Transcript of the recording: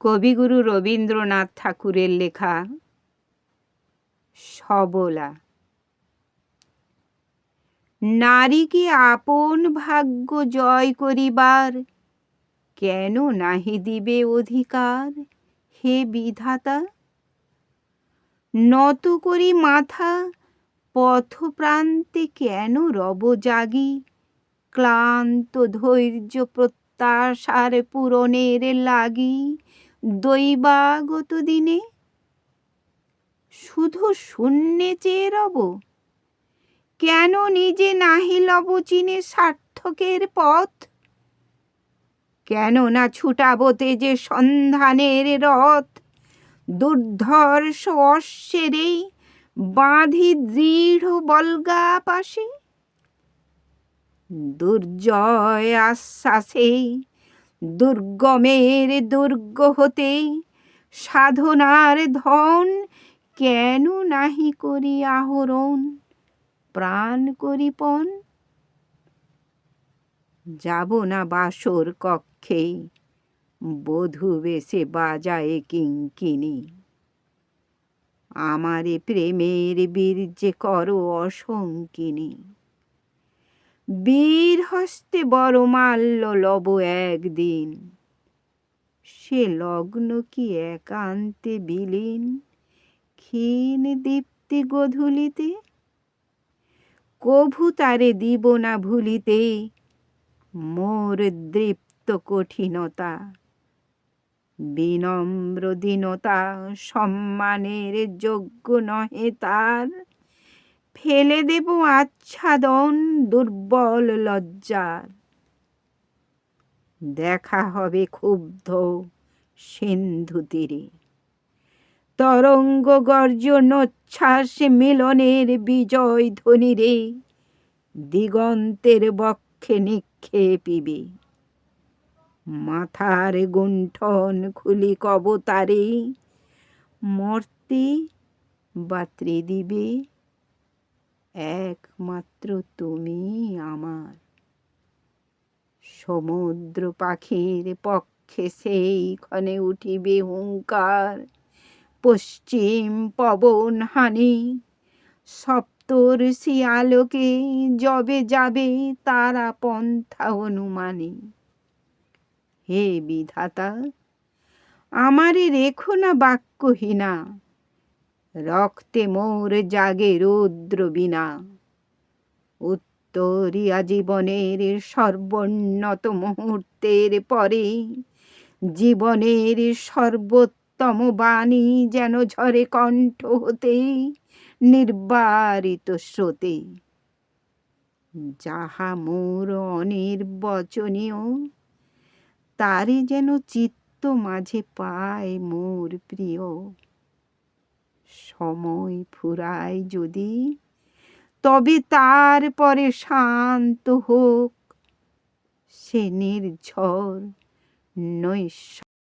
কবিগুরু রবীন্দ্রনাথ ঠাকুরের লেখা সবলা। নারীকে আপন ভাগ্য জয় করিবার কেন নাহি দিবে অধিকার হে বিধাতা? নত করি মাথা পথপ্রান্তে কেন রব জাগি, ক্লান্ত ধৈর্য প্রত্যাশার পূরণের লাগি দৈবাগত দিনে? শুধু শূন্যে চেয়ে রব, কেন নিজে নাহি লব চিনে সার্থকের পথ? কেন না ছুটাব তেজে সন্ধানের রথ, দুর্ধর্ষ অশ্বেরে বাঁধি দৃঢ় বল্গা পাশে? দুর্জয় আশ্বাসে দুর্গমের দুর্গ হতে সাধনার ধন কেন নাহি করি আহরণ, প্রাণ করি পণ? যাব না বাসর কক্ষে বধূ বেশে বাজায়ে কিঙ্কিণী, আমারে প্রেমের বীর্যে করো অসঙ্কিনী। বীর হস্তে বরমাল্য লব একদিন, সে লগ্ন কি একান্তে বিলীন ক্ষীণ দীপ্তি গোধূলিতে? কভু তারে দিব না ভুলিতে মোর দৃপ্ত কঠিনতা, বিনম্র দীনতা সম্মানের যোগ্য নহে তার। ফেলে দেব আচ্ছাদন দুর্বল লজ্জার, দেখা হবে ক্ষুব্ধ সিন্ধু তীরে। তরঙ্গ গর্জনোচ্ছ্বাস মিলনের বিজয় ধ্বনিরে দিগন্তের বক্ষে নিক্ষেপিবে। মাথার গুণ্ঠন খুলি কবতারে মর্তে বা ত্রিদিবে একমাত্র তুমি আমার। সমুদ্র পাখির পক্ষে সেই ক্ষণে উঠিবে হুঙ্কার, পশ্চিম পবন হানি সপ্তর্ষি আলোকে যবে যাবে তারা পন্থা অনুমানে। হে বিধাতা, আমারে রেখো না বাক্যহীনা, রক্তে মোর জাগে রৌদ্র বীণা। উত্তরীয়া জীবনের সর্বোন্নত মুহূর্তের পরে জীবনের সর্বোত্তম বাণী যেন ঝরে কণ্ঠ হতে নির্বারিত স্রোতে। যাহা মোর অনির্বচনীয় তারে যেন চিত্ত মাঝে পায় মোর প্রিয়। সময় ফুরায় যদি তবে তার পরে শান্ত হোক সে নির্ঝর নৈশ।